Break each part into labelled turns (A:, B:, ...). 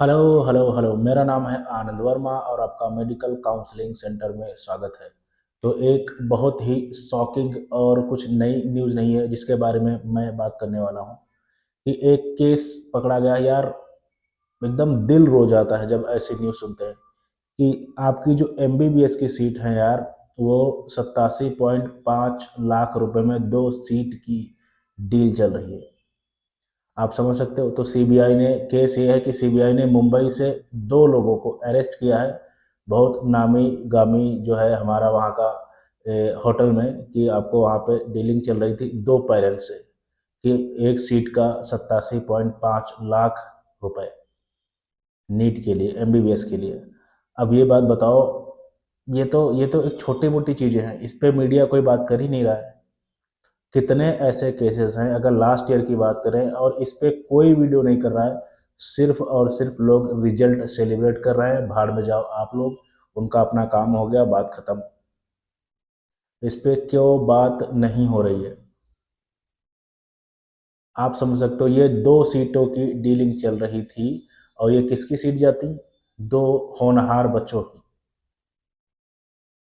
A: Hello hello hello, मेरा नाम है आनंद वर्मा और आपका मेडिकल काउंसलिंग सेंटर में स्वागत है। तो एक बहुत ही शॉकिंग और कुछ नई न्यूज़ नहीं है जिसके बारे में मैं बात करने वाला हूँ कि एक केस पकड़ा गया यार। एकदम दिल रो जाता है जब ऐसी न्यूज़ सुनते हैं कि आपकी जो एमबीबीएस की सीट है यार, वो 87.5 लाख रुपए में 2 सीट की डील चल रही है। आप समझ सकते हो। तो सीबीआई ने केस ये है कि सीबीआई ने मुंबई से 2 लोगों को अरेस्ट किया है, बहुत नामी गामी जो है हमारा वहाँ का होटल में, कि आपको वहाँ पे डीलिंग चल रही थी 2 पेरेंट्स से कि एक सीट का 87.5 लाख रुपए नीट के लिए, एमबीबीएस के लिए। अब ये बात बताओ, ये तो एक छोटी मोटी चीज़ें हैं, इस पे मीडिया कोई बात कर ही नहीं रहा है। कितने ऐसे केसेस हैं, अगर लास्ट ईयर की बात करें, और इस पे कोई वीडियो नहीं कर रहा है। सिर्फ और सिर्फ लोग रिजल्ट सेलिब्रेट कर रहे हैं, भाड़ में जाओ आप लोग, उनका अपना काम हो गया, बात खत्म। इस पे क्यों बात नहीं हो रही है? आप समझ सकते हो, ये 2 सीटों की डीलिंग चल रही थी। और ये किसकी सीट जाती? 2 होनहार बच्चों की,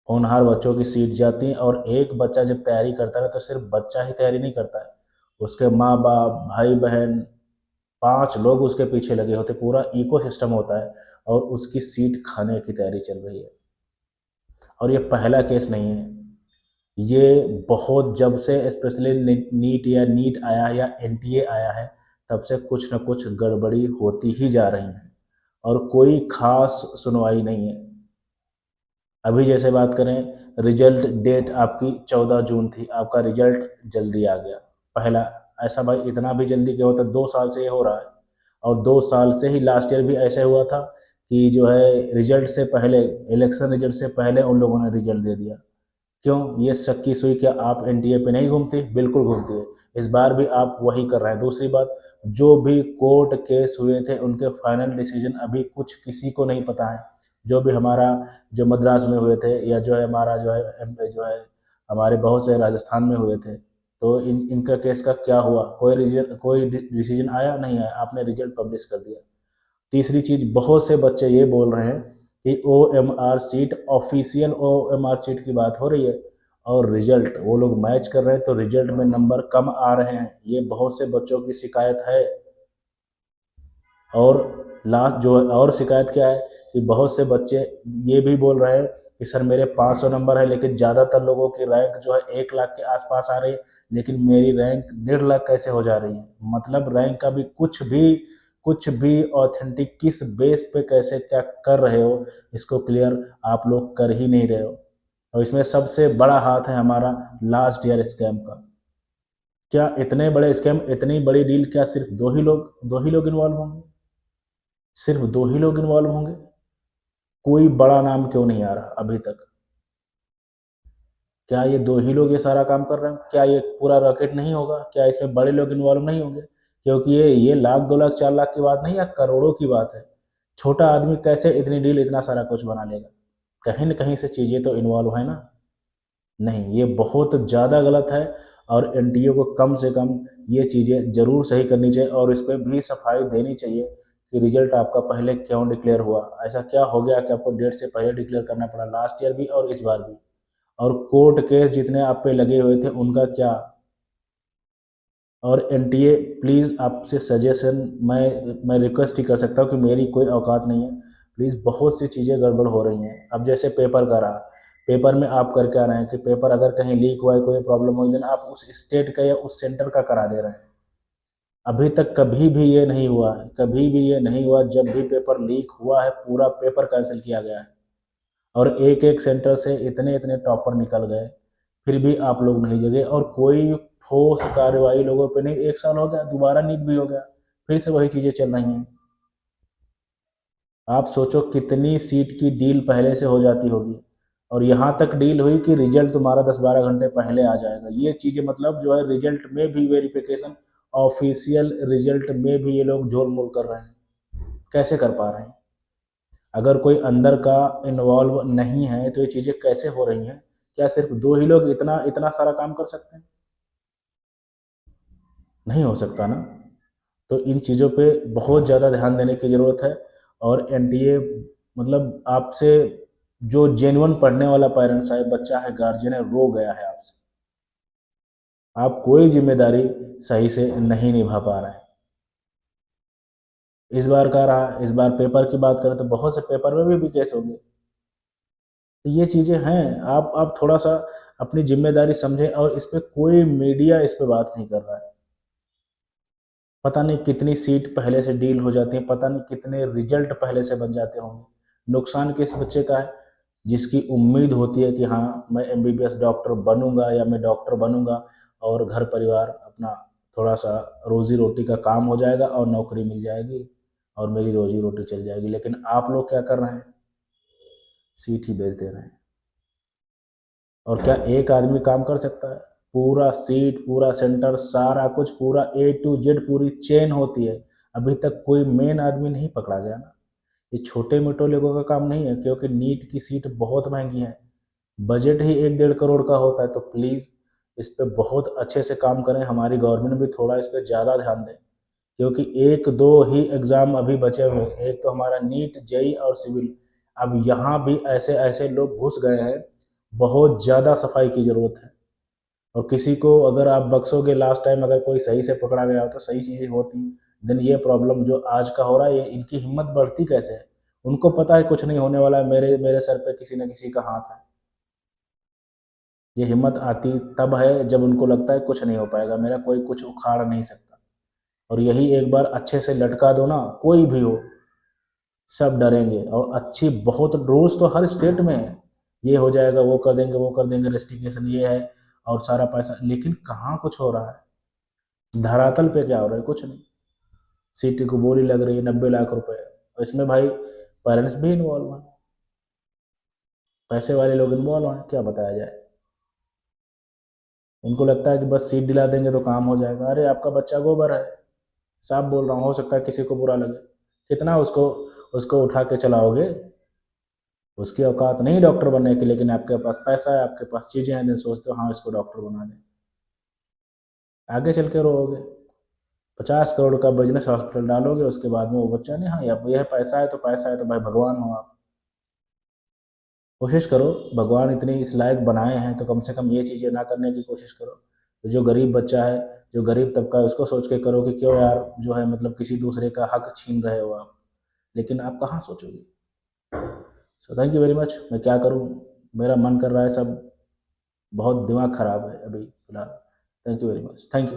A: होनहार बच्चों की सीट जाती। और एक बच्चा जब तैयारी करता है तो सिर्फ बच्चा ही तैयारी नहीं करता है, उसके माँ बाप, भाई बहन, 5 लोग उसके पीछे लगे होते, पूरा इकोसिस्टम होता है। और उसकी सीट खाने की तैयारी चल रही है। और ये पहला केस नहीं है, ये बहुत जब से स्पेशली नीट आया है या एनटीए आया है, तब से कुछ न कुछ गड़बड़ी होती ही जा रही है और कोई खास सुनवाई नहीं है। अभी जैसे बात करें, रिजल्ट डेट आपकी 14 जून थी, आपका रिजल्ट जल्दी आ गया। पहला, ऐसा भाई इतना भी जल्दी क्यों होता है? 2 साल से ये हो रहा है। और 2 साल से ही लास्ट ईयर भी ऐसा हुआ था कि जो है रिजल्ट से पहले, इलेक्शन रिजल्ट से पहले उन लोगों ने रिजल्ट दे दिया। क्यों? ये शक्की सुई, क्या आप एनडीए पे नहीं घूमती? बिल्कुल घूमती है। इस बार भी आप वही कर रहे हैं। दूसरी बात, जो भी कोर्ट केस हुए थे उनके फाइनल डिसीजन अभी कुछ किसी को नहीं पता है। जो भी हमारा, जो मद्रास में हुए थे, या जो है हमारा जो है जो है हमारे बहुत से राजस्थान में हुए थे, तो इनका केस का क्या हुआ? कोई रिजल्ट, कोई डिसीजन आया नहीं आया? आपने रिजल्ट पब्लिश कर दिया। तीसरी चीज, बहुत से बच्चे ये बोल रहे हैं कि O M R sheet, official O M R sheet की बात हो रही है, और रिजल्ट वो लोग मैच कर रहे हैं तो रिजल्ट में नंबर कम आ रहे हैं। ये बहुत से बच्चों की शिकायत है। और लास्ट जो है, और शिकायत क्या है कि बहुत से बच्चे ये भी बोल रहे हैं कि सर मेरे 500 नंबर है, लेकिन ज़्यादातर लोगों की रैंक जो है 1 लाख के आसपास आ रही है, लेकिन मेरी रैंक 1.5 लाख कैसे हो जा रही है? मतलब रैंक का भी कुछ भी ऑथेंटिक किस बेस पे कैसे क्या कर रहे हो, इसको क्लियर आप लोग कर ही नहीं रहे हो। और इसमें सबसे बड़ा हाथ है हमारा लास्ट ईयर स्कैम का। क्या इतने बड़े स्कैम, इतनी बड़ी डील, क्या सिर्फ दो ही लोग इन्वॉल्व होंगे? सिर्फ 2 ही लोग इन्वॉल्व होंगे? कोई बड़ा नाम क्यों नहीं आ रहा अभी तक? क्या ये 2 ही लोग ये सारा काम कर रहे हैं? क्या ये पूरा रॉकेट नहीं होगा? क्या इसमें बड़े लोग इन्वॉल्व नहीं होंगे? क्योंकि ये लाख 2 लाख 4 लाख की बात नहीं है, करोड़ों की बात है। छोटा आदमी कैसे इतनी डील, इतना सारा कुछ बना लेगा? कहीं न कहीं से चीज़ें तो इन्वॉल्व है ना। नहीं, ये बहुत ज़्यादा गलत है। और एनटीए को कम से कम ये चीज़ें ज़रूर सही करनी चाहिए और इस पे भी सफाई देनी चाहिए कि रिजल्ट आपका पहले क्यों डिक्लेयर हुआ? ऐसा क्या हो गया कि आपको डेट से पहले डिक्लेयर करना पड़ा, लास्ट ईयर भी और इस बार भी? और कोर्ट केस जितने आप पे लगे हुए थे उनका क्या? और एनटीए, प्लीज़ आपसे सजेशन, मैं रिक्वेस्ट ही कर सकता हूँ कि मेरी कोई औकात नहीं है। प्लीज़, बहुत सी चीज़ें गड़बड़ हो रही हैं। अब जैसे पेपर का रहा, पेपर में आप कर क्या रहे हैं कि पेपर अगर कहीं लीक हुआ है, कोई प्रॉब्लम हुई, देन आप उस स्टेट का या उस सेंटर का करा दे रहे हैं। अभी तक कभी भी ये नहीं हुआ है, कभी भी ये नहीं हुआ। जब भी पेपर लीक हुआ है पूरा पेपर कैंसिल किया गया है। और एक एक सेंटर से इतने इतने टॉपर निकल गए, फिर भी आप लोग नहीं जगे और कोई ठोस कार्रवाई लोगों पे नहीं। 1 साल हो गया, दोबारा नीट भी हो गया, फिर से वही चीज़ें चल रही हैं। आप सोचो कितनी सीट की डील पहले से हो जाती होगी, और यहाँ तक डील हुई कि रिजल्ट तुम्हारा 10-12 घंटे पहले आ जाएगा। ये चीज़ें मतलब जो है रिजल्ट में भी वेरिफिकेशन, ऑफिशियल रिजल्ट में भी ये लोग झोल मोल कर रहे हैं। कैसे कर पा रहे हैं? अगर कोई अंदर का इन्वॉल्व नहीं है तो ये चीज़ें कैसे हो रही हैं? क्या सिर्फ 2 ही लोग इतना इतना सारा काम कर सकते हैं? नहीं हो सकता ना। तो इन चीज़ों पे बहुत ज़्यादा ध्यान देने की ज़रूरत है। और एनटीए मतलब आपसे जो जेन्युइन पढ़ने वाला पेरेंट्स है, बच्चा है, गार्जियन है, रो गया है आपसे। आप कोई जिम्मेदारी सही से नहीं निभा पा रहे हैं। इस बार का रहा, इस बार पेपर की बात करें तो बहुत से पेपर में भी केस हो गए। तो ये चीज़ें हैं, आप थोड़ा सा अपनी जिम्मेदारी समझें। और इस पे कोई मीडिया इस पे बात नहीं कर रहा है। पता नहीं कितनी सीट पहले से डील हो जाती है, पता नहीं कितने रिजल्ट पहले से बन जाते होंगे। नुकसान किस बच्चे का है? जिसकी उम्मीद होती है कि हाँ मैं एमबीबीएस डॉक्टर बनूंगा या मैं डॉक्टर बनूंगा और घर परिवार अपना थोड़ा सा रोजी रोटी का काम हो जाएगा और नौकरी मिल जाएगी और मेरी रोजी रोटी चल जाएगी। लेकिन आप लोग क्या कर रहे हैं? सीट ही बेच दे रहे हैं। और क्या एक आदमी काम कर सकता है? पूरा सीट, पूरा सेंटर, सारा कुछ, पूरा ए टू जेड पूरी चेन होती है। अभी तक कोई मेन आदमी नहीं पकड़ा गया ना। ये छोटे मोटे लोगों का काम नहीं है, क्योंकि नीट की सीट बहुत महंगी है। बजट ही 1-1.5 करोड़ का होता है। तो प्लीज़ इस पे बहुत अच्छे से काम करें। हमारी गवर्नमेंट भी थोड़ा इस पे ज़्यादा ध्यान दें, क्योंकि एक दो ही एग्ज़ाम अभी बचे हुए हैं। एक तो हमारा नीट, जेई और सिविल। अब यहाँ भी ऐसे ऐसे लोग घुस गए हैं, बहुत ज़्यादा सफाई की ज़रूरत है। और किसी को अगर आप बख्शोगे, लास्ट टाइम अगर कोई सही से पकड़ा गया हो तो सही चीज़ें होती, देन ये प्रॉब्लम जो आज का हो रहा है, ये इनकी हिम्मत बढ़ती कैसे है? उनको पता है कुछ नहीं होने वाला है, मेरे मेरे सर पे किसी न किसी का हाथ है। ये हिम्मत आती तब है जब उनको लगता है कुछ नहीं हो पाएगा, मेरा कोई कुछ उखाड़ नहीं सकता। और यही एक बार अच्छे से लटका दो ना, कोई भी हो, सब डरेंगे। और अच्छी बहुत रूल्स तो हर स्टेट में है, ये हो जाएगा, वो कर देंगे, वो कर देंगे, रेस्ट्रिक्शन ये है और सारा पैसा। लेकिन कहाँ कुछ हो रहा है? धरातल पे क्या हो रहा है? कुछ नहीं। सीटी को बोली लग रही है 90 लाख रुपए, और इसमें भाई पेरेंट्स भी इन्वॉल्व हैं, पैसे वाले लोग इन्वॉल्व हैं। क्या बताया जाए? उनको लगता है कि बस सीट दिला देंगे तो काम हो जाएगा। अरे आपका बच्चा गोबर है, साफ बोल रहा हूँ, हो सकता है किसी को बुरा लगे। कितना उसको उसको उठा के चलाओगे? उसकी औकात नहीं डॉक्टर बनने की, लेकिन आपके पास पैसा है, आपके पास चीज़ें हैं, तो सोचते हो हाँ इसको डॉक्टर बना दें। आगे चल के रोओगे। 50 करोड़ का बिजनेस हॉस्पिटल डालोगे, उसके बाद में वो बच्चा नहीं, हाँ यह पैसा है तो पैसा है, तो भाई भगवान हो आप। कोशिश करो, भगवान इतने इस लायक बनाए हैं तो कम से कम ये चीज़ें ना करने की कोशिश करो। तो जो गरीब बच्चा है, जो गरीब तबका है, उसको सोच के करो कि क्यों यार जो है मतलब किसी दूसरे का हक छीन रहे हो आप। लेकिन आप कहाँ सोचोगे? So thank you very much. मैं क्या करूँ, मेरा मन कर रहा है सब, बहुत दिमाग ख़राब है अभी फ़िलहाल। Thank you very much. Thank you.